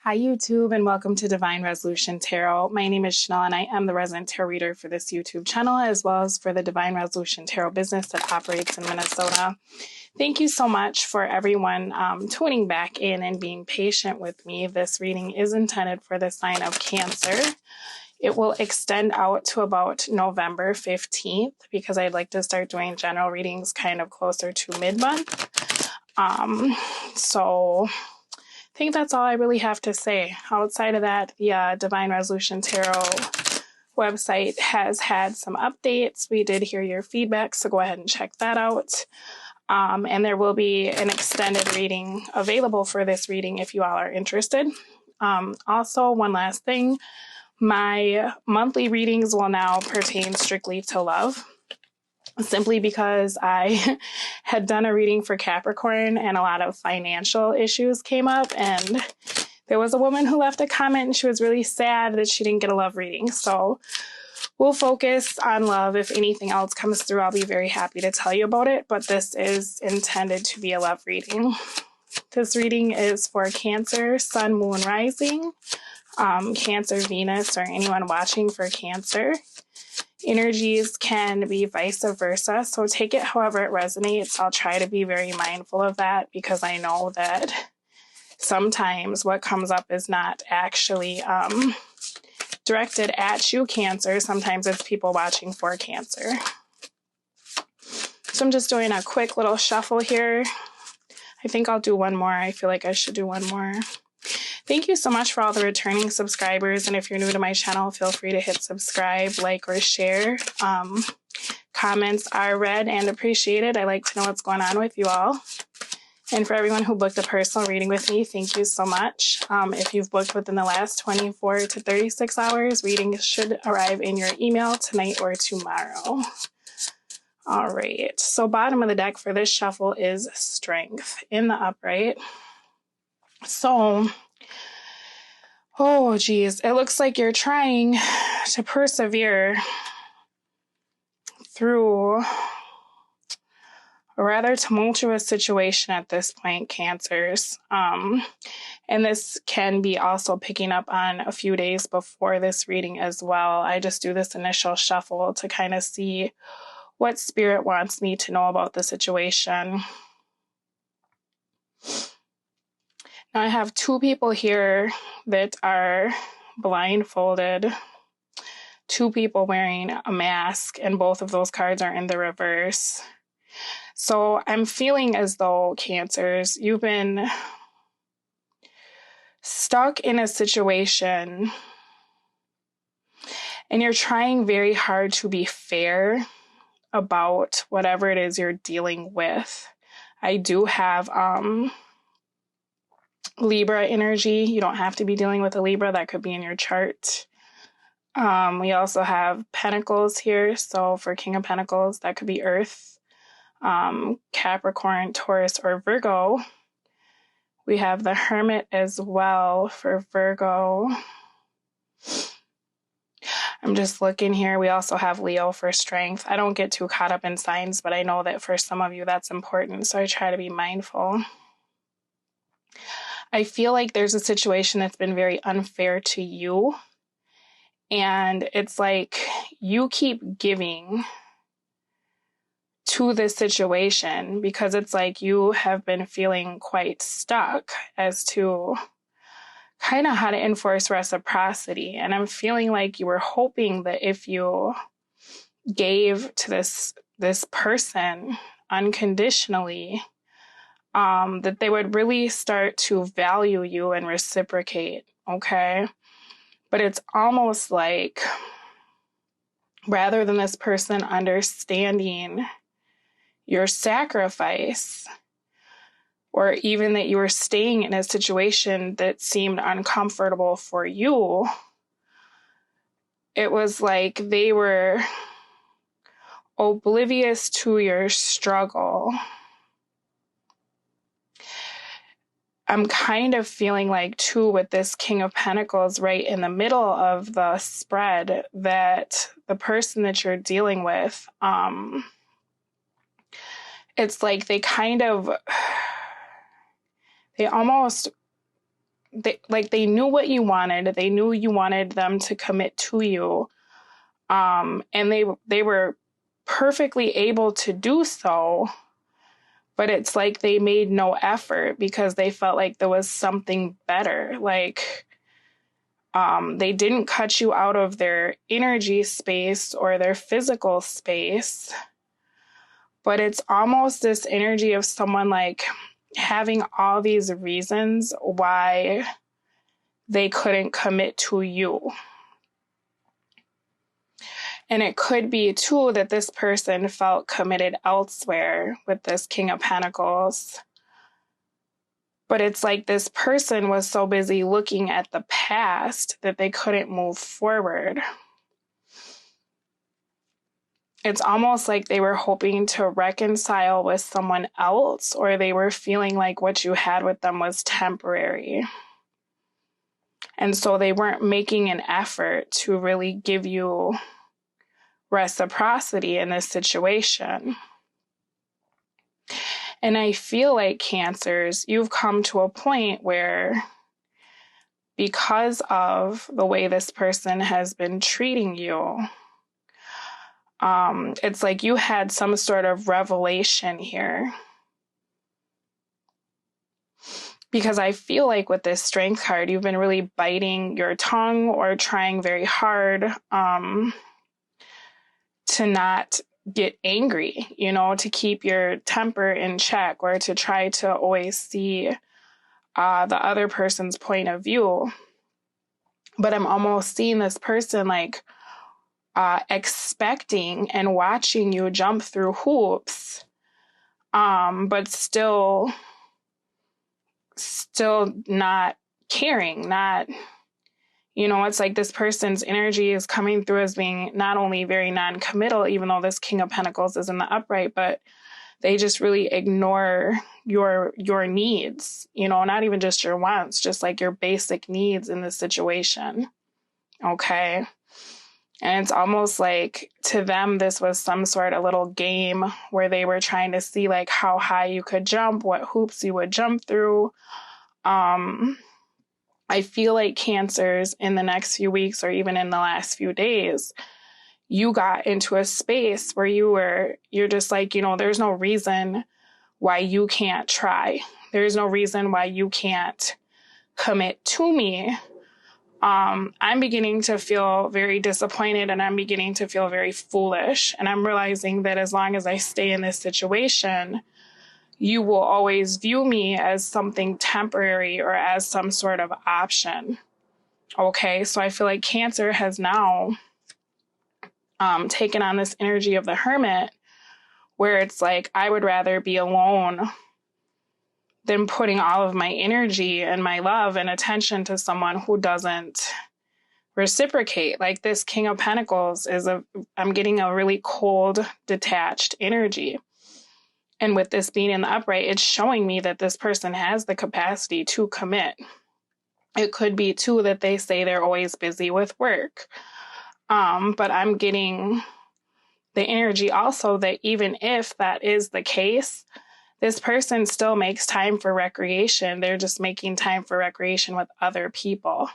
Hi, YouTube, and welcome to Divine Resolution Tarot. My name is Chanel, and I am the resident tarot reader for this YouTube channel, as well as for the Divine Resolution Tarot business that operates in Minnesota. Thank you so much for everyone tuning back in and being patient with me. This reading is intended for the sign of Cancer. It will extend out to about November 15th because I'd like to start doing general readings kind of closer to mid-month. So I think that's all I really have to say. Outside of that, the Divine Resolution Tarot website has had some updates. We did hear your feedback, so go ahead and check that out. And there will be an extended reading available for this reading if you all are interested. Also, one last thing, my monthly readings will now pertain strictly to love, simply because I had done a reading for Capricorn and a lot of financial issues came up, and there was a woman who left a comment and she was really sad that she didn't get a love reading. So we'll focus on love. If anything else comes through, I'll be very happy to tell you about it, but this is intended to be a love reading. This reading is for Cancer, Sun, Moon, Rising, Cancer, Venus, or anyone watching for Cancer. Energies can be vice versa, so take it however it resonates. I'll try to be very mindful of that because I know that sometimes what comes up is not actually directed at you, Cancer. Sometimes it's people watching for Cancer. So I'm just doing a quick little shuffle here. I think I'll do one more. I feel like I should do one more. Thank you so much for all the returning subscribers, and if you're new to my channel, feel free to hit subscribe, like, or share. Comments are read and appreciated. I like to know what's going on with you all. And for everyone who booked a personal reading with me, thank you so much. If you've booked within the last 24 to 36 hours, readings should arrive in your email tonight or tomorrow. All right, so bottom of the deck for this shuffle is Strength in the upright. So, oh geez, it looks like you're trying to persevere through a rather tumultuous situation at this point, Cancers. And this can be also picking up on a few days before this reading as well. I just do this initial shuffle to kind of see what Spirit wants me to know about the situation. Now I have two people here that are blindfolded, two people wearing a mask, and both of those cards are in the reverse. So I'm feeling as though, Cancers, you've been stuck in a situation and you're trying very hard to be fair about whatever it is you're dealing with. I do have Libra energy. You don't have to be dealing with a Libra. That could be in your chart. We also have Pentacles here. So for King of Pentacles, that could be Earth, Capricorn, Taurus, or Virgo. We have the Hermit as well for Virgo. I'm just looking here. We also have Leo for Strength. I don't get too caught up in signs, but I know that for some of you that's important, so I try to be mindful. I feel like there's a situation that's been very unfair to you, and it's like you keep giving to this situation because it's like you have been feeling quite stuck as to kind of how to enforce reciprocity. And I'm feeling like you were hoping that if you gave to this person unconditionally, that they would really start to value you and reciprocate, okay? But it's almost like rather than this person understanding your sacrifice, or even that you were staying in a situation that seemed uncomfortable for you, it was like they were oblivious to your struggle. I'm kind of feeling like, too, with this King of Pentacles right in the middle of the spread, that the person that you're dealing with, it's like they almost they knew what you wanted. They knew you wanted them to commit to you. And they were perfectly able to do so, but it's like they made no effort because they felt like there was something better. Like, they didn't cut you out of their energy space or their physical space, but it's almost this energy of someone like having all these reasons why they couldn't commit to you. And it could be, too, that this person felt committed elsewhere with this King of Pentacles. But it's like this person was so busy looking at the past that they couldn't move forward. It's almost like they were hoping to reconcile with someone else, or they were feeling like what you had with them was temporary. And so they weren't making an effort to really give you reciprocity in this situation. And I feel like, Cancers, you've come to a point where, because of the way this person has been treating you, it's like you had some sort of revelation here. Because I feel like with this Strength card, you've been really biting your tongue or trying very hard to not get angry, to keep your temper in check, or to try to always see the other person's point of view. But I'm almost seeing this person like expecting and watching you jump through hoops, but still not caring, not, it's like this person's energy is coming through as being not only very non-committal, even though this King of Pentacles is in the upright, but they just really ignore your needs, not even just your wants, just like your basic needs in this situation. Okay. And it's almost like to them, this was some sort of little game where they were trying to see like how high you could jump, what hoops you would jump through. I feel like, Cancers, in the next few weeks or even in the last few days, you got into a space where you're just like, there's no reason why you can't try. There's no reason why you can't commit to me. I'm beginning to feel very disappointed, and I'm beginning to feel very foolish. And I'm realizing that as long as I stay in this situation, you will always view me as something temporary or as some sort of option. Okay, so I feel like Cancer has now taken on this energy of the Hermit, where it's like, I would rather be alone than putting all of my energy and my love and attention to someone who doesn't reciprocate. Like this King of Pentacles I'm getting a really cold, detached energy. And with this being in the upright, it's showing me that this person has the capacity to commit. It could be, too, that they say they're always busy with work. But I'm getting the energy also that even if that is the case, this person still makes time for recreation. They're just making time for recreation with other people.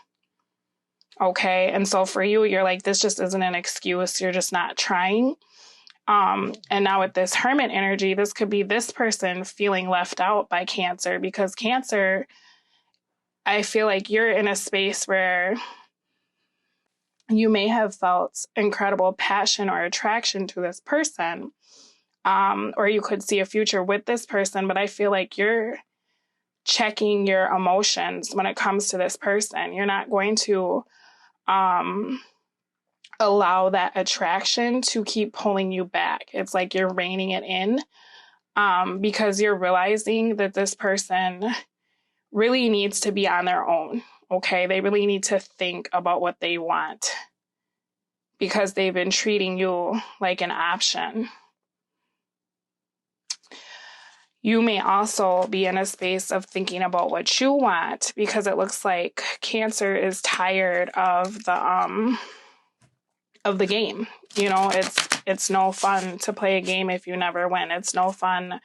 Okay? And so for you, you're like, this just isn't an excuse. You're just not trying. And now with this Hermit energy, this could be this person feeling left out by Cancer, because Cancer, I feel like you're in a space where you may have felt incredible passion or attraction to this person, or you could see a future with this person, but I feel like you're checking your emotions when it comes to this person. You're not going to allow that attraction to keep pulling you back. It's like you're reining it in, because you're realizing that this person really needs to be on their own. Okay, they really need to think about what they want, because they've been treating you like an option. You may also be in a space of thinking about what you want, because it looks like Cancer is tired of the game. It's no fun to play a game if you never win. It's no fun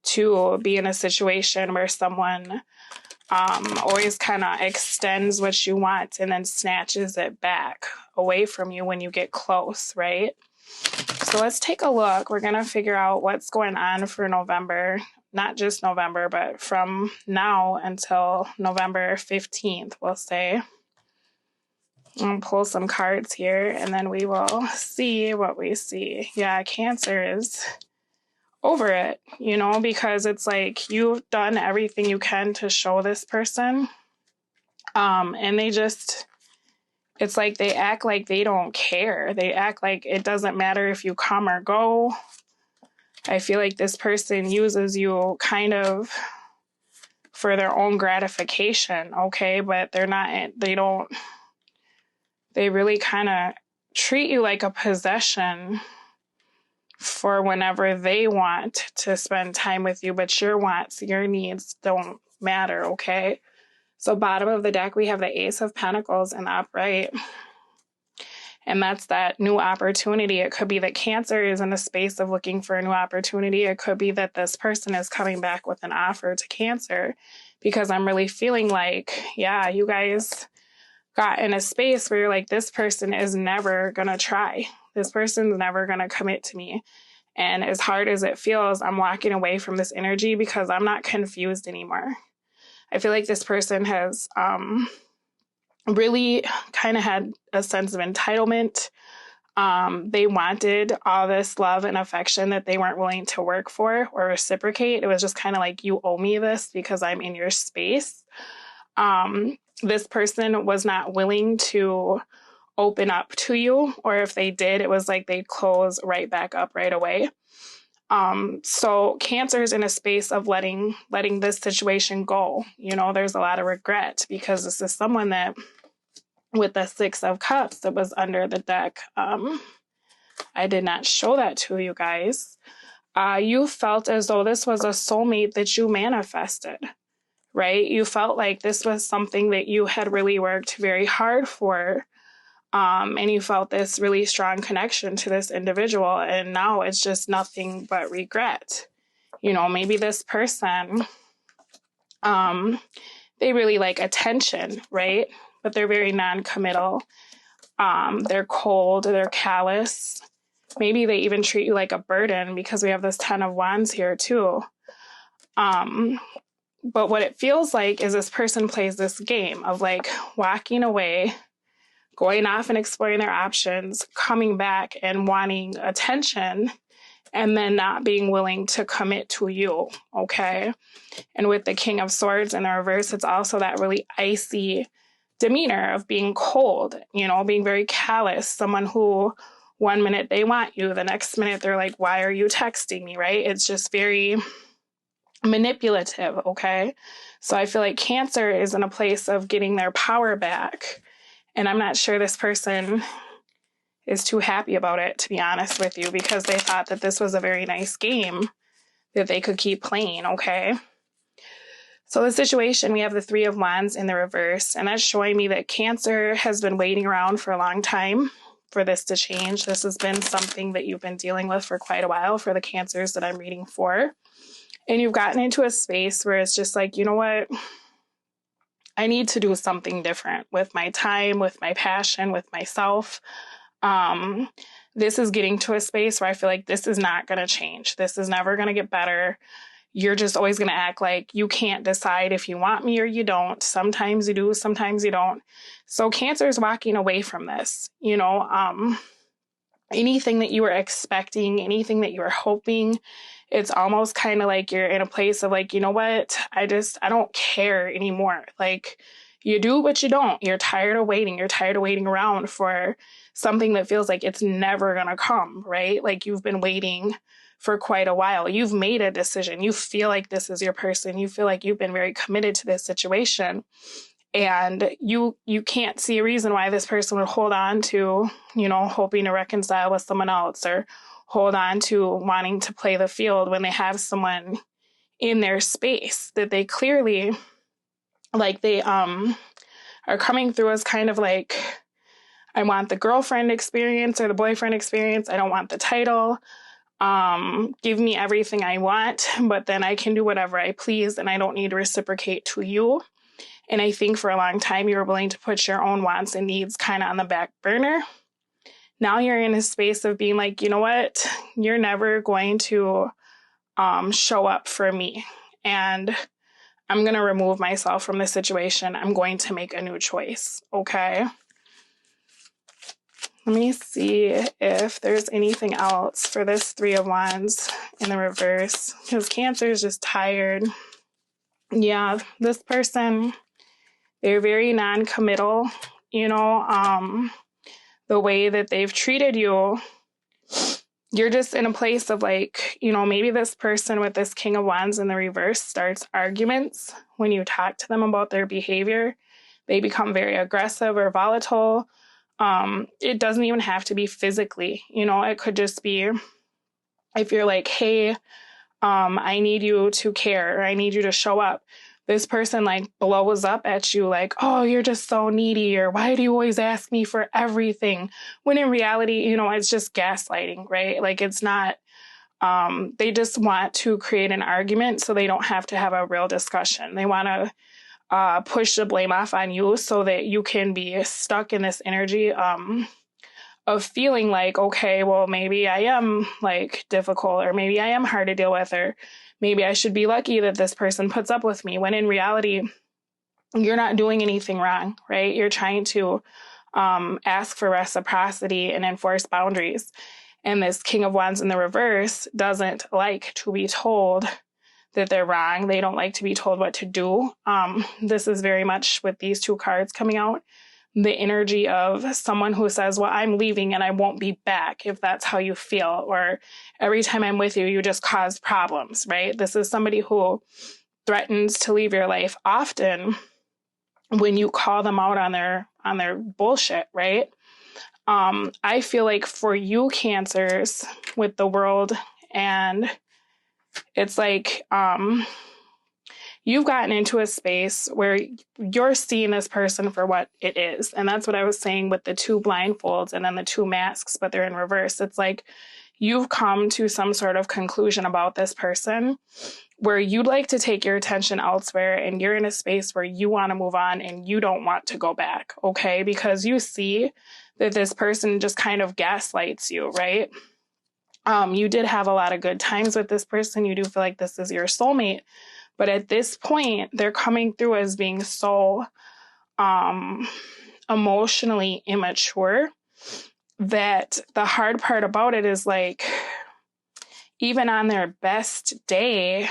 to be in a situation where someone always kind of extends what you want and then snatches it back away from you when you get close, right? So let's take a look. We're going to figure out what's going on for November, not just November, but from now until November 15th, we'll say. I'll pull some cards here and then we will see what we see. Yeah, Cancer is over it, you know, because it's like you've done everything you can to show this person. And they just, it's like they act like they don't care. They act like it doesn't matter if you come or go. I feel like this person uses you kind of for their own gratification, okay? But they're not, they really kind of treat you like a possession for whenever they want to spend time with you, but your wants, your needs don't matter, okay? So bottom of the deck, we have the Ace of Pentacles in the upright. And that's that new opportunity. It could be that Cancer is in a space of looking for a new opportunity. It could be that this person is coming back with an offer to Cancer, because I'm really feeling like, yeah, you guys got in a space where you're like, this person is never going to try. This person's never going to commit to me. And as hard as it feels, I'm walking away from this energy because I'm not confused anymore. I feel like this person has really kind of had a sense of entitlement. They wanted all this love and affection that they weren't willing to work for or reciprocate. It was just kind of like, you owe me this because I'm in your space. This person was not willing to open up to you, or if they did, it was like they'd close right back up right away. So Cancer is in a space of letting this situation go. You know, there's a lot of regret because this is someone that, with the Six of Cups that was under the deck, I did not show that to you guys. You felt as though this was a soulmate that you manifested, right? You felt like this was something that you had really worked very hard for. And you felt this really strong connection to this individual, and now it's just nothing but regret. You know, maybe this person, they really like attention, right? But they're very non-committal. They're cold, they're callous. Maybe they even treat you like a burden, because we have this Ten of Wands here too. But what it feels like is this person plays this game of like walking away, going off and exploring their options, coming back and wanting attention, and then not being willing to commit to you, okay? And with the King of Swords in the reverse, it's also that really icy demeanor of being cold, you know, being very callous, someone who 1 minute they want you, the next minute they're like, why are you texting me, right? It's just very manipulative, okay? So I feel like Cancer is in a place of getting their power back. And I'm not sure this person is too happy about it, to be honest with you, because they thought that this was a very nice game that they could keep playing, okay? So the situation, we have the Three of Wands in the reverse, and that's showing me that Cancer has been waiting around for a long time for this to change. This has been something that you've been dealing with for quite a while for the Cancers that I'm reading for. And you've gotten into a space where it's just like, you know what? I need to do something different with my time, with my passion, with myself. This is getting to a space where I feel like this is not going to change. This is never going to get better. You're just always going to act like you can't decide if you want me or you don't. Sometimes you do, sometimes you don't. So Cancer is walking away from this, you know, anything that you were expecting, anything that you were hoping, it's almost kind of like you're in a place of like, you know what, I don't care anymore. Like, you do, but you don't. You're tired of waiting. You're tired of waiting around for something that feels like it's never going to come, right? Like, you've been waiting for quite a while. You've made a decision. You feel like this is your person. You feel like you've been very committed to this situation. And you can't see a reason why this person would hold on to, you know, hoping to reconcile with someone else, or hold on to wanting to play the field when they have someone in their space that they clearly, like, they are coming through as kind of like, I want the girlfriend experience or the boyfriend experience. I don't want the title. Give me everything I want, but then I can do whatever I please and I don't need to reciprocate to you. And I think for a long time, you were willing to put your own wants and needs kind of on the back burner. Now you're in a space of being like, you know what? You're never going to show up for me. And I'm going to remove myself from the situation. I'm going to make a new choice. Okay. Let me see if there's anything else for this Three of Wands in the reverse, because Cancer is just tired. Yeah, this person, they're very non-committal, you know, the way that they've treated you. You're just in a place of like, you know, maybe this person with this King of Wands in the reverse starts arguments when you talk to them about their behavior. They become very aggressive or volatile. It doesn't even have to be physically, you know, it could just be if you're like, hey, I need you to care, or I need you to show up. This person like blows up at you like, oh, you're just so needy, or why do you always ask me for everything? When in reality, you know, it's just gaslighting, right? Like it's not, they just want to create an argument so they don't have to have a real discussion. They want to push the blame off on you so that you can be stuck in this energy of feeling like, okay, well, maybe I am like difficult, or maybe I am hard to deal with, or maybe I should be lucky that this person puts up with me, when in reality, you're not doing anything wrong, right? You're trying to ask for reciprocity and enforce boundaries. And this King of Wands in the reverse doesn't like to be told that they're wrong. They don't like to be told what to do. This is very much with these two cards coming out, the energy of someone who says, well, I'm leaving and I won't be back, if that's how you feel, or every time I'm with you, you just cause problems, right? This is somebody who threatens to leave your life often when you call them out on their bullshit, right? I feel like for you Cancers with the World, and it's like, you've gotten into a space where you're seeing this person for what it is. And that's what I was saying with the two blindfolds and then the two masks, but they're in reverse. It's like you've come to some sort of conclusion about this person where you'd like to take your attention elsewhere, and you're in a space where you want to move on and you don't want to go back, okay? Because you see that this person just kind of gaslights you, right? You did have a lot of good times with this person. You do feel like this is your soulmate. But at this point, they're coming through as being so emotionally immature that the hard part about it is like, even on their best day,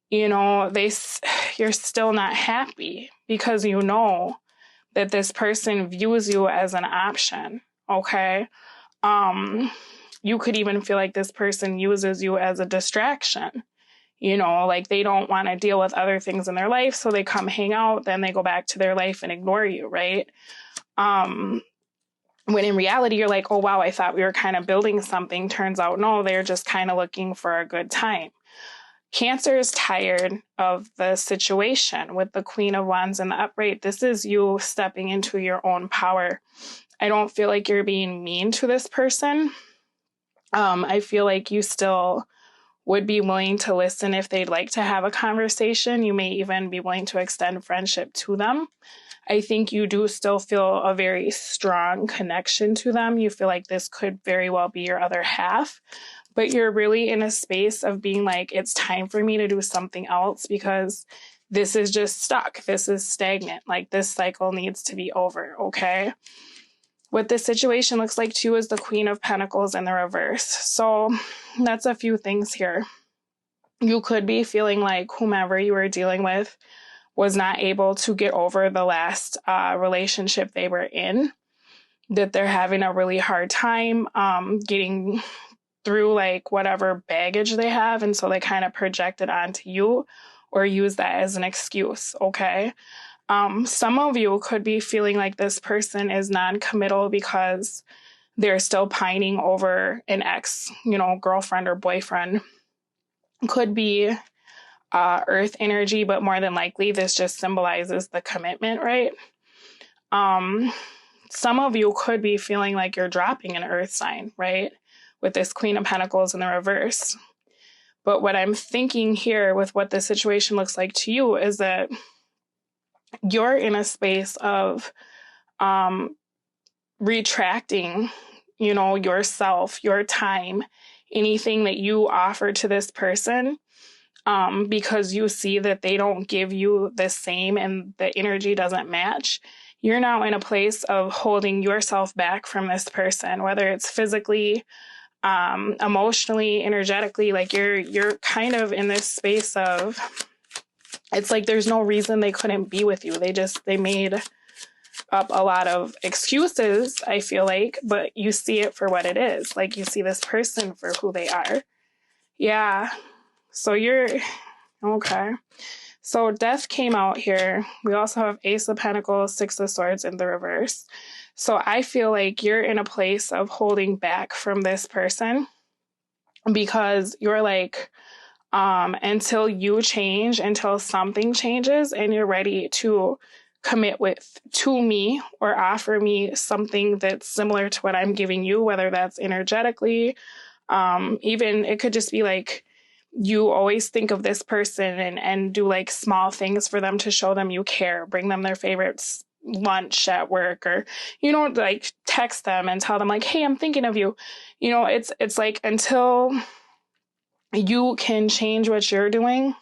you know, you're still not happy because you know that this person views you as an option, okay? You could even feel like this person uses you as a distraction. You know, like they don't want to deal with other things in their life, so they come hang out, then they go back to their life and ignore you, right? When in reality, you're like, oh, wow, I thought we were kind of building something. Turns out, no, they're just kind of looking for a good time. Cancer is tired of the situation with the Queen of Wands and the upright. This is you stepping into your own power. I don't feel like you're being mean to this person. I feel like you still would be willing to listen if they'd like to have a conversation. You may even be willing to extend friendship to them. I think you do still feel a very strong connection to them. You feel like this could very well be your other half, but you're really in a space of being like, it's time for me to do something else because this is just stuck. This is stagnant. Like this cycle needs to be over, okay? What this situation looks like too is the Queen of Pentacles in the reverse. So that's a few things here. You could be feeling like whomever you were dealing with was not able to get over the last relationship they were in, that they're having a really hard time getting through like whatever baggage they have. And so they kind of project it onto you or use that as an excuse, okay? Some of you could be feeling like this person is non-committal because they're still pining over an ex, you know, girlfriend or boyfriend. Could be earth energy, but more than likely this just symbolizes the commitment, right? Some of you could be feeling like you're dropping an earth sign, right? With this Queen of Pentacles in the reverse. But what I'm thinking here with what the situation looks like to you is that you're in a space of retracting, yourself, your time, anything that you offer to this person, because you see that they don't give you the same and the energy doesn't match. You're now in a place of holding yourself back from this person, whether it's physically, emotionally, energetically. Like you're kind of in this space of, it's like there's no reason they couldn't be with you. They made up a lot of excuses, I feel like, but you see it for what it is. Like you see this person for who they are. Yeah. So you're okay. So death came out here. We also have Ace of Pentacles, Six of Swords in the reverse. So I feel like you're in a place of holding back from this person because you're like, until you change, until something changes and you're ready to commit to me or offer me something that's similar to what I'm giving you, whether that's energetically, even it could just be like, you always think of this person and do like small things for them to show them you care, bring them their favorite lunch at work, or, like text them and tell them like, hey, I'm thinking of you. It's like until you can change what you're doing,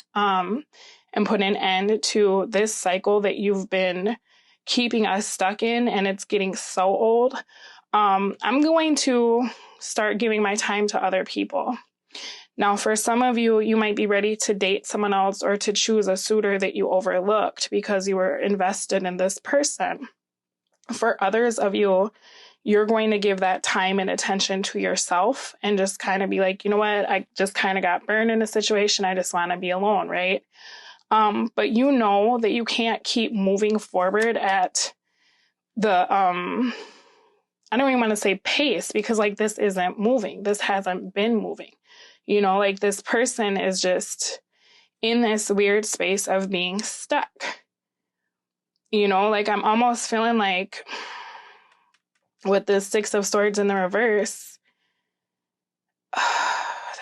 and put an end to this cycle that you've been keeping us stuck in, and it's getting so old. I'm going to start giving my time to other people. Now, for some of you, you might be ready to date someone else or to choose a suitor that you overlooked because you were invested in this person. For others of you, you're going to give that time and attention to yourself and just kind of be like, you know what, I just kind of got burned in a situation. I just want to be alone, right? But you know that you can't keep moving forward at the, I don't even want to say pace, because like this isn't moving. This hasn't been moving. Like this person is just in this weird space of being stuck. Like I'm almost feeling like with the Six of Swords in the reverse,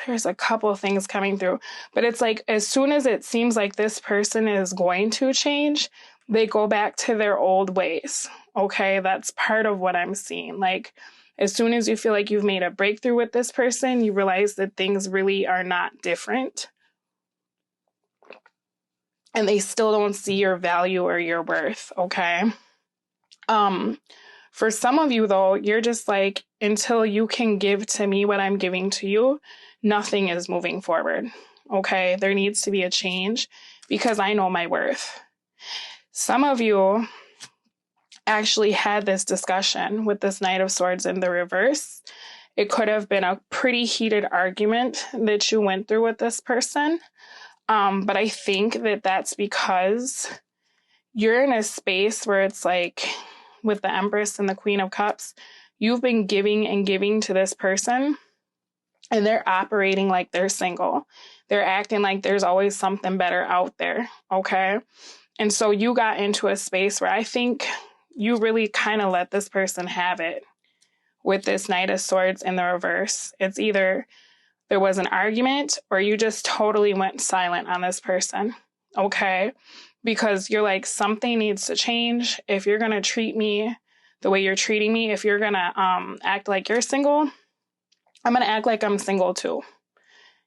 there's a couple things coming through, but it's like as soon as it seems like this person is going to change, they go back to their old ways. Okay, that's part of what I'm seeing. Like as soon as you feel like you've made a breakthrough with this person, you realize that things really are not different. And they still don't see your value or your worth, okay? For some of you, though, you're just like, until you can give to me what I'm giving to you, nothing is moving forward, okay? There needs to be a change because I know my worth. Some of you actually had this discussion with this Knight of Swords in the reverse. It could have been a pretty heated argument that you went through with this person. But I think that that's because you're in a space where it's like with the Empress and the Queen of Cups, you've been giving and giving to this person and they're operating like they're single. They're acting like there's always something better out there. Okay. And so you got into a space where I think you really kind of let this person have it with this Knight of Swords in the reverse. It's either there was an argument or you just totally went silent on this person. Okay. Because you're like, something needs to change. If you're going to treat me the way you're treating me, if you're going to act like you're single, I'm going to act like I'm single too,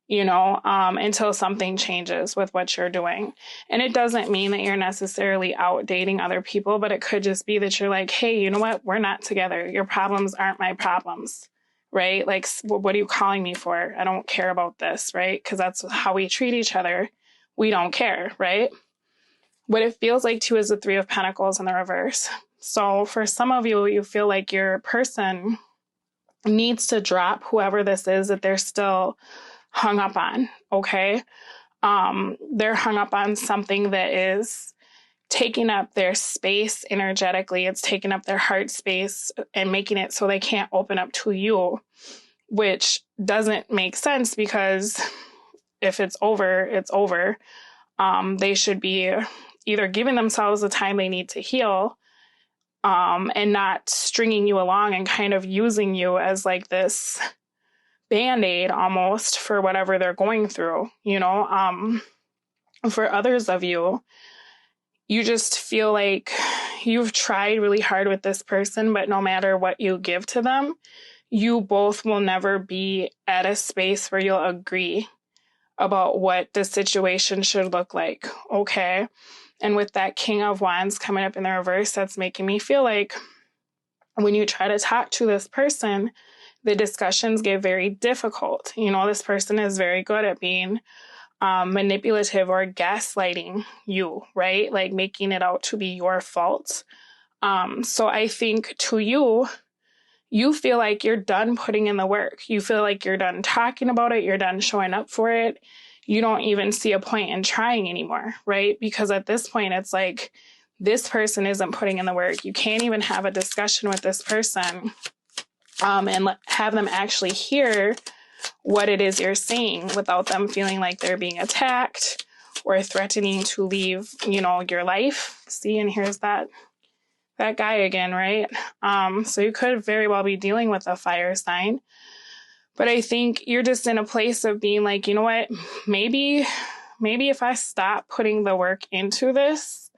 until something changes with what you're doing. And it doesn't mean that you're necessarily out dating other people, but it could just be that you're like, hey, you know what? We're not together. Your problems aren't my problems, right? Like, what are you calling me for? I don't care about this, right? Because that's how we treat each other. We don't care, right? What it feels like too is the Three of Pentacles in the reverse. So for some of you, you feel like your person needs to drop whoever this is that they're still hung up on, okay? They're hung up on something that is taking up their space energetically. It's taking up their heart space and making it so they can't open up to you, which doesn't make sense because if it's over, it's over. They should be either giving themselves the time they need to heal, and not stringing you along and kind of using you as like this Band-Aid almost for whatever they're going through, For others of you, you just feel like you've tried really hard with this person, but no matter what you give to them, you both will never be at a space where you'll agree about what the situation should look like, okay? And with that King of Wands coming up in the reverse, that's making me feel like when you try to talk to this person, the discussions get very difficult. You know, this person is very good at being manipulative or gaslighting you, right? Like making it out to be your fault. So I think to you, you feel like you're done putting in the work. You feel like you're done talking about it. You're done showing up for it. You don't even see a point in trying anymore, right? Because at this point, it's like this person isn't putting in the work. You can't even have a discussion with this person and have them actually hear what it is you're saying without them feeling like they're being attacked or threatening to leave, you know, your life. See, and here's that guy again, right? So you could very well be dealing with a fire sign. But I think you're just in a place of being like, you know what, maybe if I stop putting the work into this,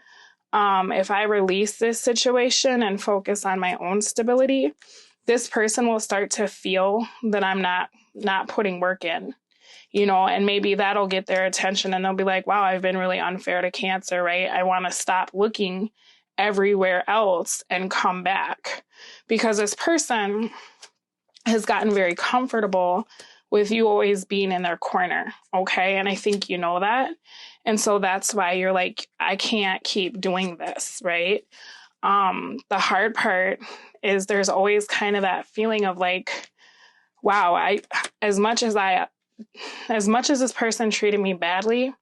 if I release this situation and focus on my own stability, this person will start to feel that I'm not putting work in, you know, and maybe that'll get their attention and they'll be like, wow, I've been really unfair to Cancer, right? I want to stop looking everywhere else and come back, because this person has gotten very comfortable with you always being in their corner, okay? And I think you know that. And so that's why you're like, I can't keep doing this, right? The hard part is there's always kind of that feeling of like, wow, as much as this person treated me badly,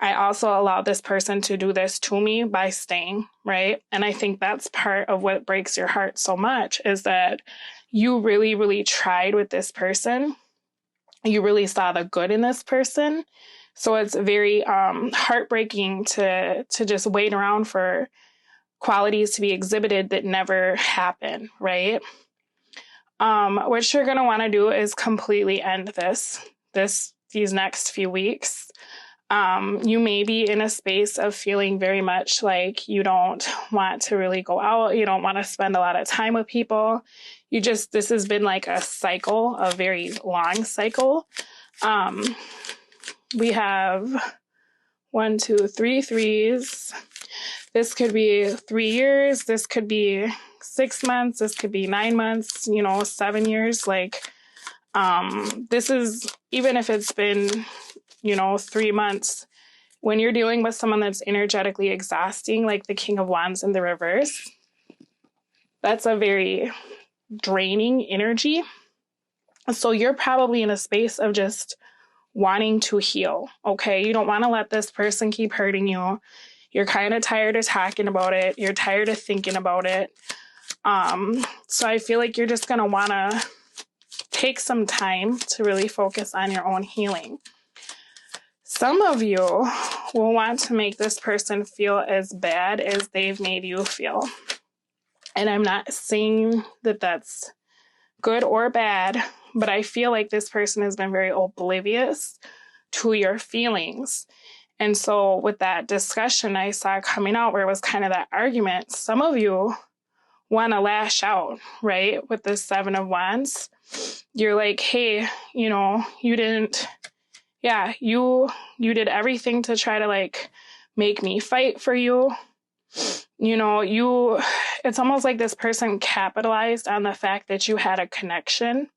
I also allowed this person to do this to me by staying, right? And I think that's part of what breaks your heart so much, is that you really, really tried with this person. You really saw the good in this person. So it's very heartbreaking to just wait around for qualities to be exhibited that never happen, right? What you're going to want to do is completely end these next few weeks. You may be in a space of feeling very much like you don't want to really go out. You don't want to spend a lot of time with people. This has been like a cycle, a very long cycle. We have 1, 2, 3 threes. This could be 3 years. This could be 6 months. This could be 9 months, 7 years. Like, this is, even if it's been, 3 months, when you're dealing with someone that's energetically exhausting, like the King of Wands in the reverse, that's a very draining energy. So you're probably in a space of just wanting to heal, okay? You don't want to let this person keep hurting you. You're kind of tired of talking about it. You're tired of thinking about it. So I feel like you're just going to want to take some time to really focus on your own healing. Some of you will want to make this person feel as bad as they've made you feel. And I'm not saying that that's good or bad, but I feel like this person has been very oblivious to your feelings. And so with that discussion I saw coming out where it was kind of that argument, some of you want to lash out, right? With the 7 of Wands. You're like, hey, you didn't, you did everything to try to like make me fight for you. It's almost like this person capitalized on the fact that you had a connection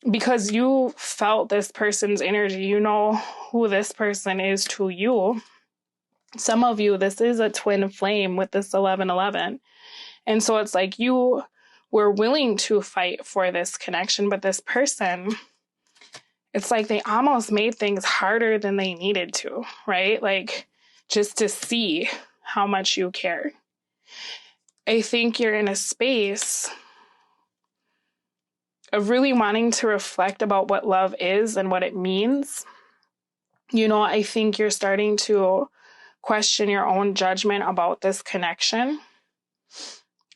because you felt this person's energy. You know who this person is to you. Some of you, this is a twin flame with this 1111. And so it's like you were willing to fight for this connection, but this person, it's like they almost made things harder than they needed to, right? Like just to see how much you care. I think you're in a space of really wanting to reflect about what love is and what it means. I think you're starting to question your own judgment about this connection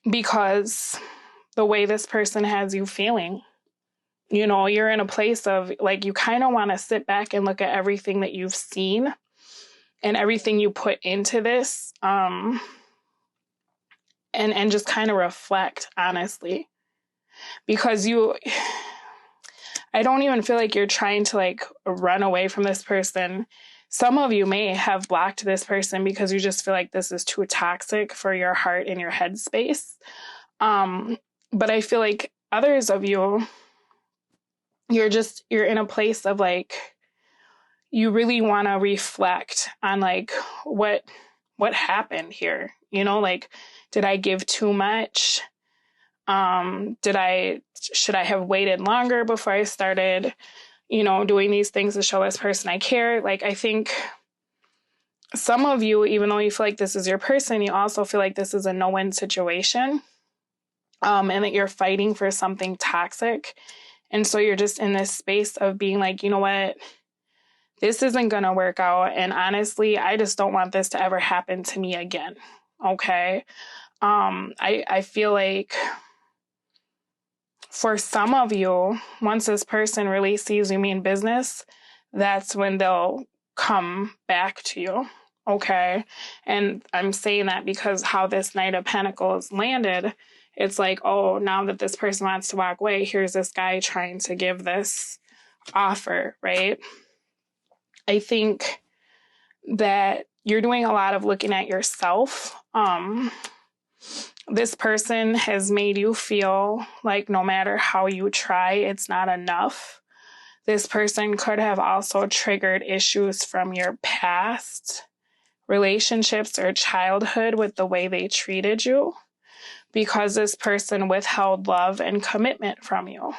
because the way this person has you feeling. You're in a place of like, you kind of want to sit back and look at everything that you've seen and everything you put into this, and just kind of reflect, honestly, because I don't even feel like you're trying to like run away from this person. Some of you may have blocked this person because you just feel like this is too toxic for your heart and your head space. But I feel like others of you, you're in a place of like, you really want to reflect on like what happened here. You know, like, did I give too much? Should I have waited longer before I started, doing these things to show this person I care? Like, I think some of you, even though you feel like this is your person, you also feel like this is a no-win situation, and that you're fighting for something toxic. And so you're just in this space of being like, you know what? This isn't going to work out. And honestly, I just don't want this to ever happen to me again. Okay. I feel like for some of you, once this person really sees you mean business, that's when they'll come back to you. Okay. And I'm saying that because how this Knight of Pentacles landed, it's like, oh, now that this person wants to walk away, here's this guy trying to give this offer, right? I think that you're doing a lot of looking at yourself. This person has made you feel like no matter how you try, it's not enough. This person could have also triggered issues from your past relationships or childhood with the way they treated you, because this person withheld love and commitment from you.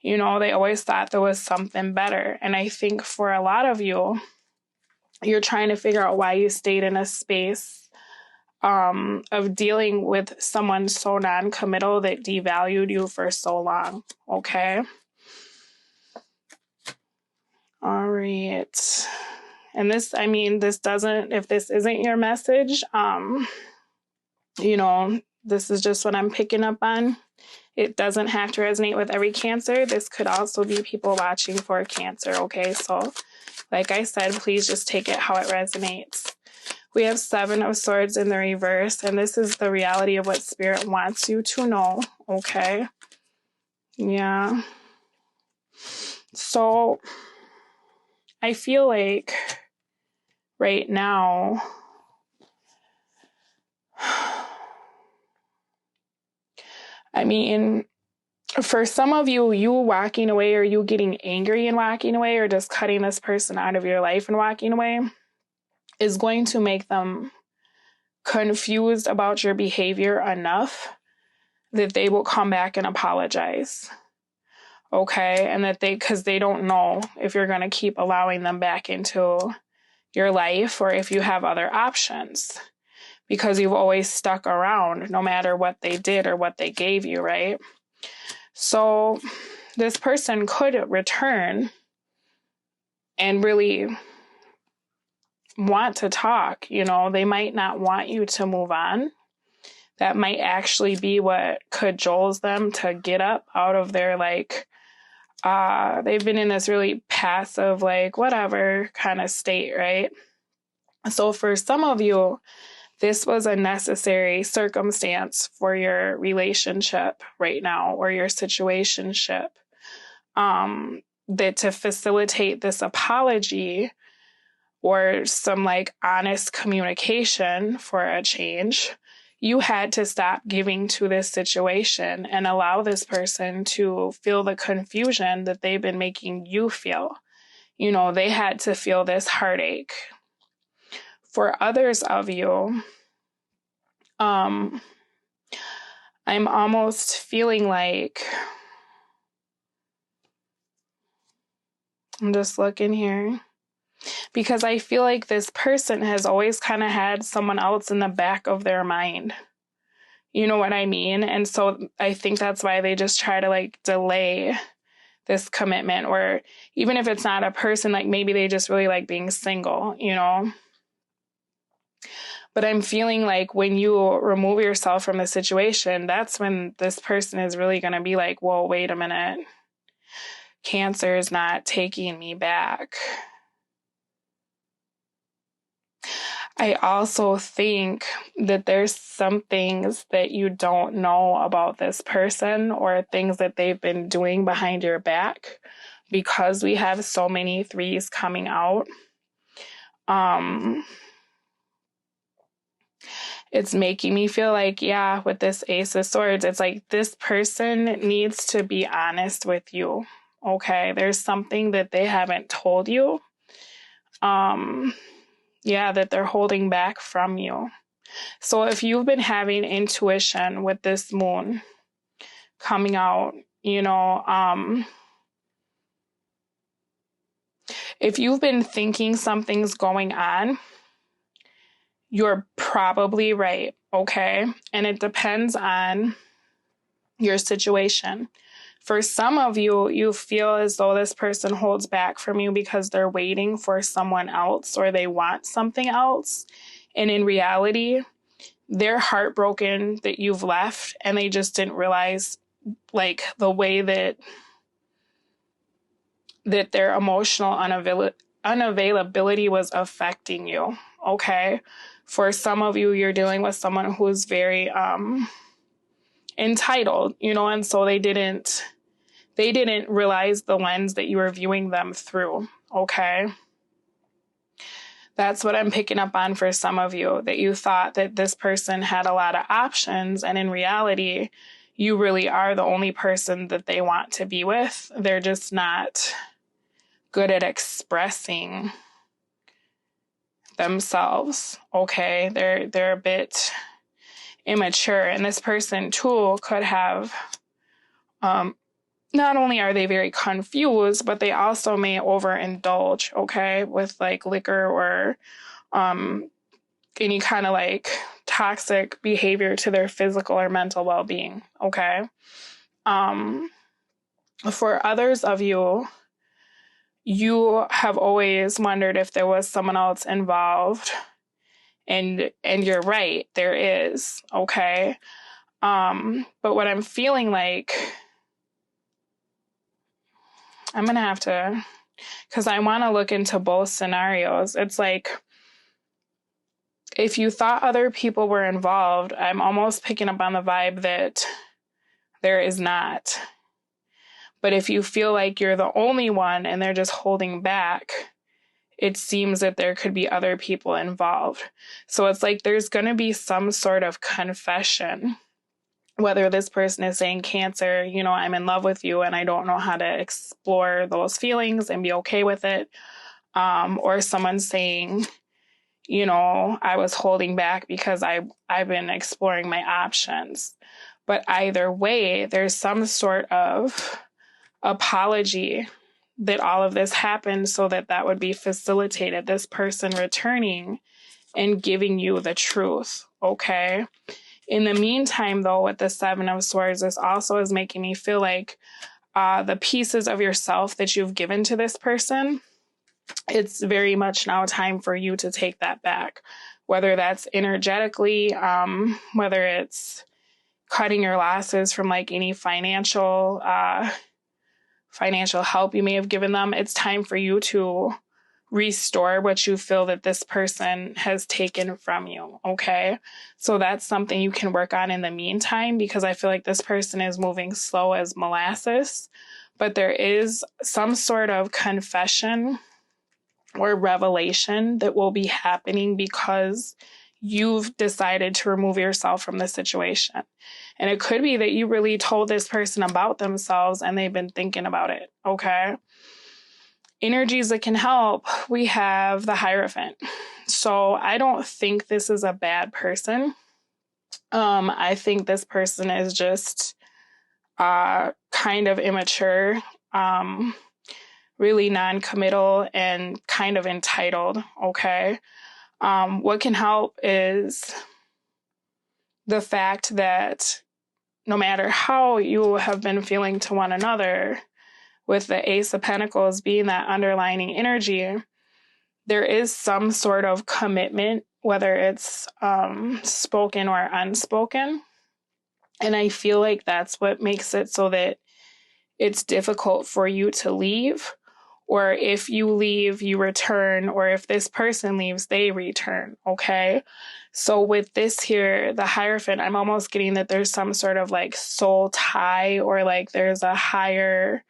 They always thought there was something better. And I think for a lot of you, you're trying to figure out why you stayed in a space of dealing with someone so non-committal that devalued you for so long. Okay. All right. And this if this isn't your message, this is just what I'm picking up on. It doesn't have to resonate with every Cancer. This could also be people watching for Cancer. Okay. So like I said, please just take it how it resonates. We have 7 of Swords in the reverse, and this is the reality of what Spirit wants you to know, okay? Yeah. So I feel like right now, for some of you, you walking away or you getting angry and walking away or just cutting this person out of your life and walking away is going to make them confused about your behavior enough that they will come back and apologize. Okay. And because they don't know if you're going to keep allowing them back into your life or if you have other options, because you've always stuck around no matter what they did or what they gave you. Right. So this person could return and really want to talk. They might not want you to move on. That might actually be what cajoles them to get up out of their they've been in this really passive, whatever kind of state, right? So for some of you, this was a necessary circumstance for your relationship right now or your situationship. That to facilitate this apology or some honest communication for a change, you had to stop giving to this situation and allow this person to feel the confusion that they've been making you feel. They had to feel this heartache. For others of you, I'm almost feeling like, I'm just looking here, because I feel like this person has always kind of had someone else in the back of their mind. You know what I mean? And so I think that's why they just try to delay this commitment, or even if it's not a person, maybe they just really like being single, But I'm feeling like when you remove yourself from the situation, that's when this person is really going to be like, whoa, wait a minute. Cancer is not taking me back. I also think that there's some things that you don't know about this person or things that they've been doing behind your back because we have so many threes coming out. It's making me feel like, yeah, with this Ace of Swords, it's like this person needs to be honest with you. Okay, there's something that they haven't told you. Yeah, that they're holding back from you. So if you've been having intuition with this moon coming out, if you've been thinking something's going on, you're probably right, okay? And it depends on your situation. For some of you, you feel as though this person holds back from you because they're waiting for someone else or they want something else. And in reality, they're heartbroken that you've left and they just didn't realize like the way that their emotional unavailability was affecting you. Okay. For some of you, you're dealing with someone who's very entitled, and so they didn't realize the lens that you were viewing them through. Okay. That's what I'm picking up on for some of you, that you thought that this person had a lot of options, and in reality, you really are the only person that they want to be with. They're just not good at expressing themselves. Okay. They're a bit immature, and this person too could have, not only are they very confused, but they also may overindulge, okay, with like liquor or any kind of like toxic behavior to their physical or mental well-being, okay? For others of you, you have always wondered if there was someone else involved, and you're right, there is, okay? But what I'm feeling like, I'm going to have to, because I want to look into both scenarios. It's like, if you thought other people were involved, I'm almost picking up on the vibe that there is not. But if you feel like you're the only one and they're just holding back, it seems that there could be other people involved. So it's like there's going to be some sort of confession, whether this person is saying, Cancer, I'm in love with you and I don't know how to explore those feelings and be okay with it. Or someone saying, I was holding back because I've been exploring my options. But either way, there's some sort of apology that all of this happened so that would be facilitated. This person returning and giving you the truth, okay? In the meantime, though, with the Seven of Swords, this also is making me feel like the pieces of yourself that you've given to this person, it's very much now time for you to take that back, whether that's energetically, whether it's cutting your losses from like any financial help you may have given them. It's time for you to restore what you feel that this person has taken from you. Okay. So that's something you can work on in the meantime, because I feel like this person is moving slow as molasses, but there is some sort of confession or revelation that will be happening because you've decided to remove yourself from the situation. And it could be that you really told this person about themselves and they've been thinking about it, okay? Energies that can help, we have the Hierophant. So I don't think this is a bad person. I think this person is just kind of immature, really non-committal and kind of entitled, okay? What can help is the fact that no matter how you have been feeling to one another, with the Ace of Pentacles being that underlining energy, there is some sort of commitment, whether it's spoken or unspoken. And I feel like that's what makes it so that it's difficult for you to leave, or if you leave, you return, or if this person leaves, they return, okay? So with this here, the Hierophant, I'm almost getting that there's some sort of like soul tie, or like there's a higher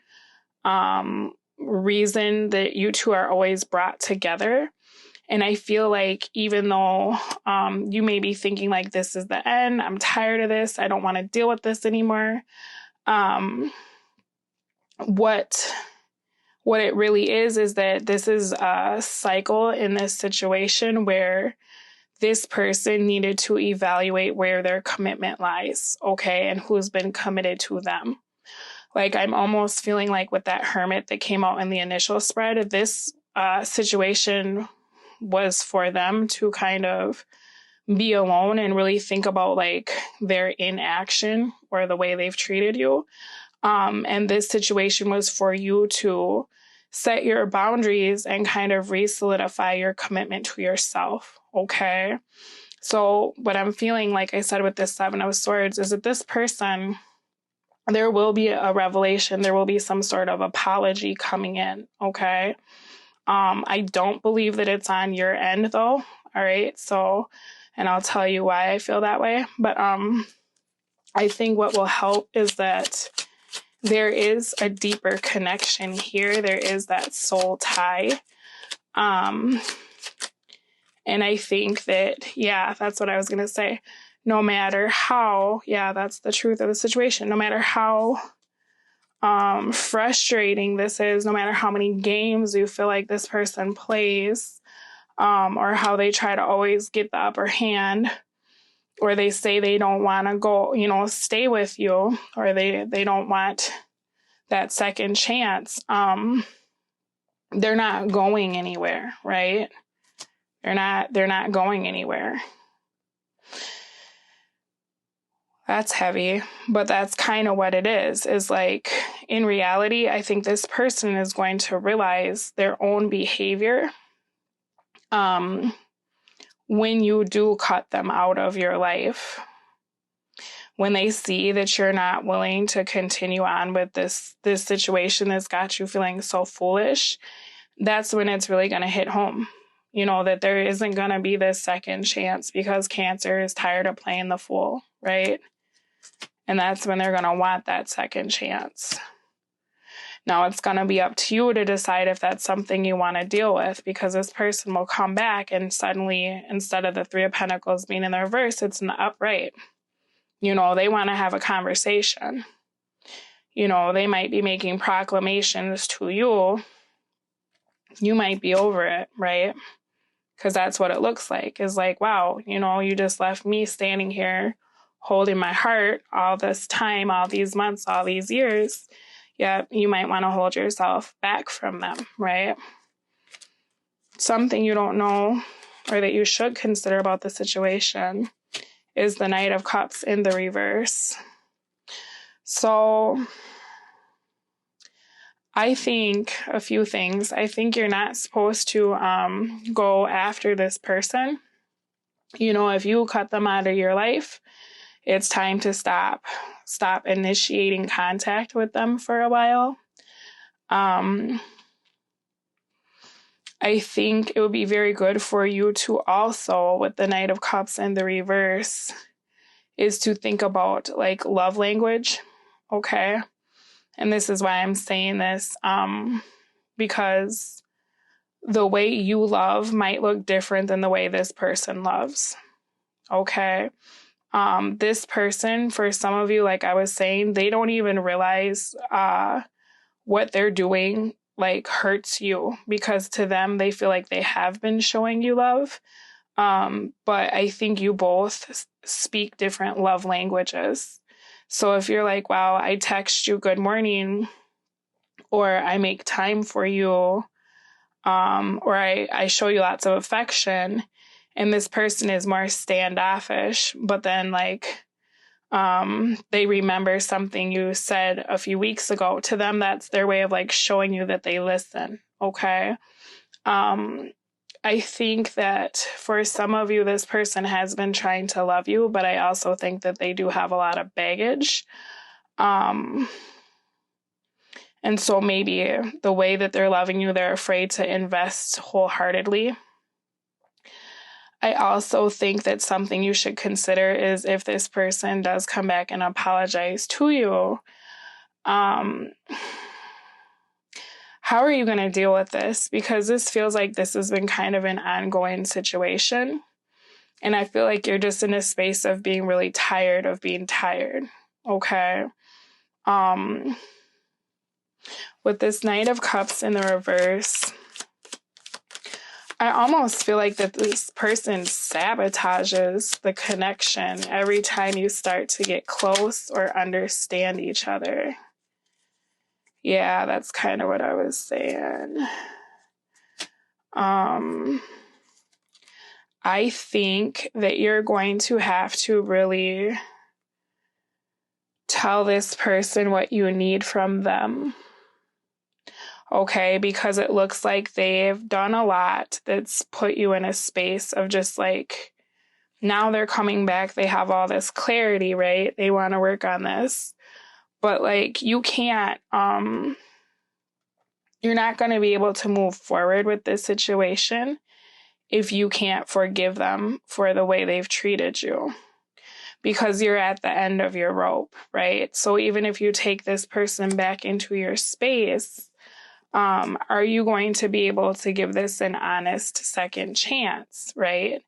reason that you two are always brought together. And I feel like even though you may be thinking like, this is the end, I'm tired of this, I don't want to deal with this anymore. What it really is that this is a cycle in this situation where this person needed to evaluate where their commitment lies, okay, and who's been committed to them. Like, I'm almost feeling like with that Hermit that came out in the initial spread, this situation was for them to kind of be alone and really think about like their inaction or the way they've treated you. And this situation was for you to set your boundaries and kind of re-solidify your commitment to yourself, okay? So what I'm feeling, like I said with this Seven of Swords, is that this person, there will be a revelation, there will be some sort of apology coming in, okay? I don't believe that it's on your end though, all right? So, and I'll tell you why I feel that way, but I think what will help is that there is a deeper connection here. There is that soul tie. And I think that, yeah, that's what I was going to say. No matter how, yeah, that's the truth of the situation. No matter how frustrating this is, no matter how many games you feel like this person plays, or how they try to always get the upper hand, or they say they don't want to go, stay with you, or they don't want that second chance, they're not going anywhere, right? They're not going anywhere. That's heavy, but that's kind of what it is like, in reality, I think this person is going to realize their own behavior when you do cut them out of your life. When they see that you're not willing to continue on with this situation that's got you feeling so foolish, that's when it's really going to hit home. That there isn't going to be this second chance, because Cancer is tired of playing the fool, right? And that's when they're going to want that second chance. Now, it's going to be up to you to decide if that's something you want to deal with, because this person will come back and suddenly, instead of the Three of Pentacles being in the reverse, it's in the upright. They want to have a conversation. They might be making proclamations to you. You might be over it, right? Because that's what it looks like. Is like, wow, you just left me standing here holding my heart all this time, all these months, all these years. Yeah, you might want to hold yourself back from them, right? Something you don't know, or that you should consider about the situation, is the Knight of Cups in the reverse. So I think a few things. I think you're not supposed to go after this person. If you cut them out of your life, it's time to stop initiating contact with them for a while. I think it would be very good for you to also, with the Knight of Cups in the reverse, is to think about like love language, okay? And this is why I'm saying this, because the way you love might look different than the way this person loves, okay? This person, for some of you, like I was saying, they don't even realize what they're doing like hurts you, because to them, they feel like they have been showing you love. But I think you both speak different love languages. So if you're like, wow, I text you good morning, or I make time for you, or I show you lots of affection, and this person is more standoffish, but then like they remember something you said a few weeks ago, to them, that's their way of like showing you that they listen, okay? I think that for some of you, this person has been trying to love you, but I also think that they do have a lot of baggage. And And so maybe the way that they're loving you, they're afraid to invest wholeheartedly. I also think that something you should consider is if this person does come back and apologize to you, how are you going to deal with this? Because this feels like this has been kind of an ongoing situation. And I feel like you're just in a space of being really tired of being tired. Okay. With this Knight of Cups in the reverse, I almost feel like that this person sabotages the connection every time you start to get close or understand each other. Yeah, that's kind of what I was saying. I think that you're going to have to really tell this person what you need from them. Okay, because it looks like they've done a lot that's put you in a space of just like, now they're coming back, they have all this clarity, right? They want to work on this. But like, you can't, you're not going to be able to move forward with this situation if you can't forgive them for the way they've treated you. Because you're at the end of your rope, right? So even if you take this person back into your space, are you going to be able to give this an honest second chance, right?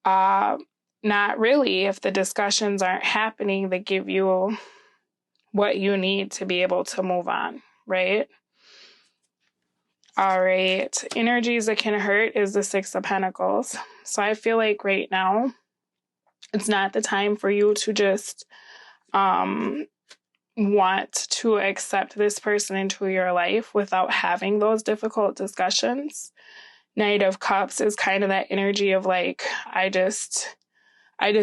Not really if the discussions aren't happening that give you what you need to be able to move on, right? All right. Energies that can hurt is the Six of Pentacles. So I feel like right now, it's not the time for you to just want to accept this person into your life without having those difficult discussions. Knight of Cups is kind of that energy of like, I just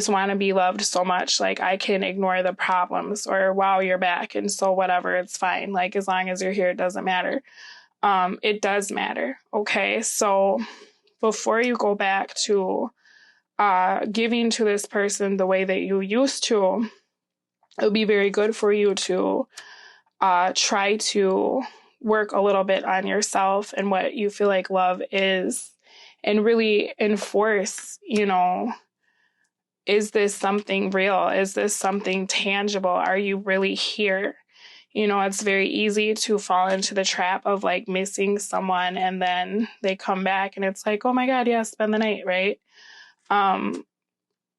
want to be loved so much. Like I can ignore the problems, or wow, you're back. And so whatever, it's fine. Like as long as you're here, it doesn't matter. It does matter. Okay. So before you go back to giving to this person the way that you used to, it would be very good for you to try to work a little bit on yourself and what you feel like love is, and really enforce, is this something real? Is this something tangible? Are you really here? It's very easy to fall into the trap of like missing someone and then they come back and it's like, oh my God, yeah, spend the night, right?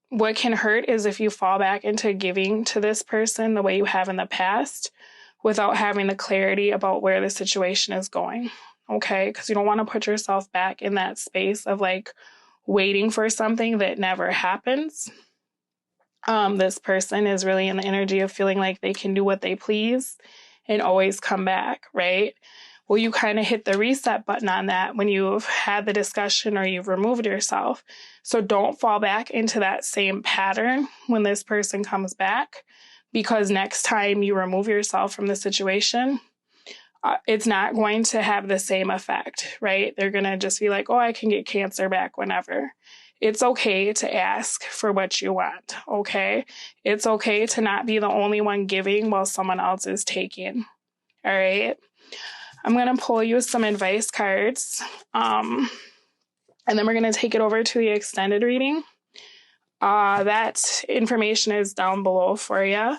What can hurt is if you fall back into giving to this person the way you have in the past without having the clarity about where the situation is going, okay? Because you don't want to put yourself back in that space of like waiting for something that never happens. This person is really in the energy of feeling like they can do what they please and always come back, right? Well, you kind of hit the reset button on that when you've had the discussion or you've removed yourself. So don't fall back into that same pattern when this person comes back, because next time you remove yourself from the situation, it's not going to have the same effect, right? They're going to just be like, oh, I can get cancer back whenever. It's okay to ask for what you want, okay? It's okay to not be the only one giving while someone else is taking, all right? I'm going to pull you some advice cards, and then we're going to take it over to the extended reading. That information is down below for you.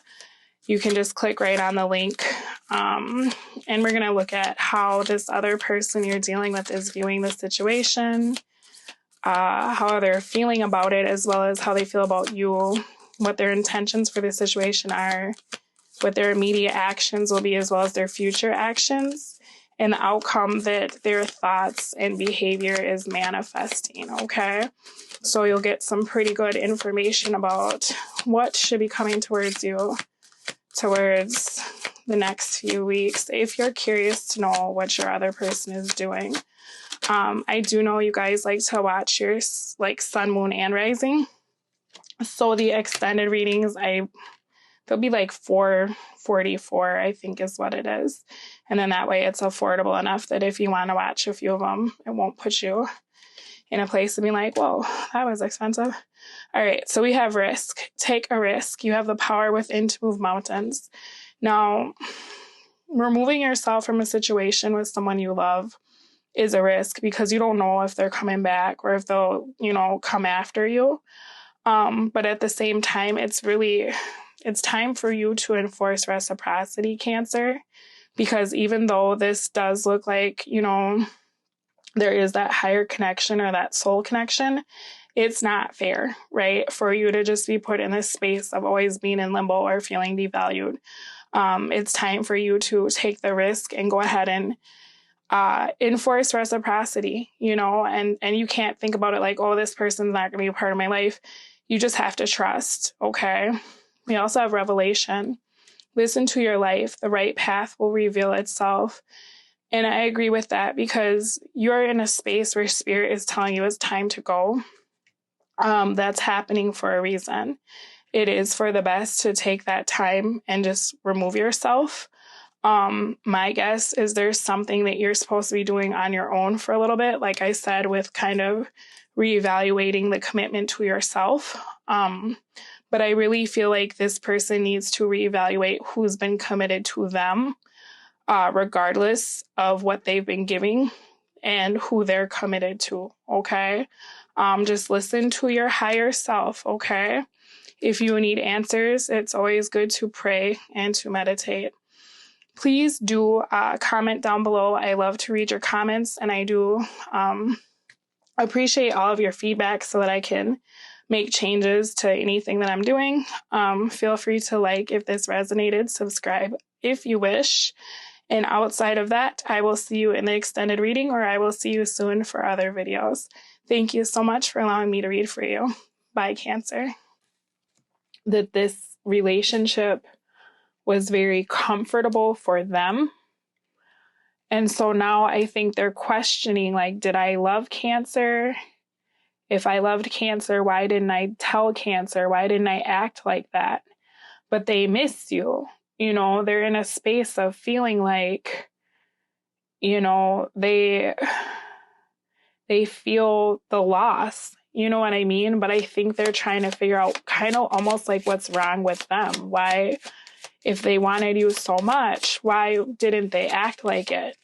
You can just click right on the link, and we're going to look at how this other person you're dealing with is viewing the situation, how they're feeling about it, as well as how they feel about you, what their intentions for the situation are, what their immediate actions will be, as well as their future actions, and the outcome that their thoughts and behavior is manifesting, okay? So you'll get some pretty good information about what should be coming towards you towards the next few weeks, if you're curious to know what your other person is doing. I do know you guys like to watch your like sun, moon, and rising. So the extended readings, they'll be like $4.44, I think is what it is. And then that way it's affordable enough that if you want to watch a few of them, it won't put you in a place to be like, whoa, that was expensive. All right, so we have risk. Take a risk. You have the power within to move mountains. Now, removing yourself from a situation with someone you love is a risk because you don't know if they're coming back or if they'll, come after you. But at the same time, it's time for you to enforce reciprocity, Cancer, because even though this does look like, there is that higher connection or that soul connection, it's not fair, right? For you to just be put in this space of always being in limbo or feeling devalued. It's time for you to take the risk and go ahead and enforce reciprocity, and you can't think about it like, oh, this person's not going to be a part of my life. You just have to trust, okay? We also have revelation. Listen to your life. The right path will reveal itself. And I agree with that because you're in a space where spirit is telling you it's time to go. That's happening for a reason. It is for the best to take that time and just remove yourself. My guess is there's something that you're supposed to be doing on your own for a little bit, like I said, with kind of reevaluating the commitment to yourself. But I really feel like this person needs to reevaluate who's been committed to them, regardless of what they've been giving and who they're committed to, okay? Just listen to your higher self, okay? If you need answers, it's always good to pray and to meditate. Please do comment down below. I love to read your comments, and I do appreciate all of your feedback so that I can make changes to anything that I'm doing. Feel free to like if this resonated, subscribe if you wish. And outside of that, I will see you in the extended reading, or I will see you soon for other videos. Thank you so much for allowing me to read for you. Bye, Cancer. That this relationship was very comfortable for them. And so now I think they're questioning, like, did I love Cancer? If I loved Cancer, why didn't I tell Cancer? Why didn't I act like that? But they miss you. They're in a space of feeling like, they feel the loss. You know what I mean? But I think they're trying to figure out kind of almost like what's wrong with them. Why, if they wanted you so much, why didn't they act like it?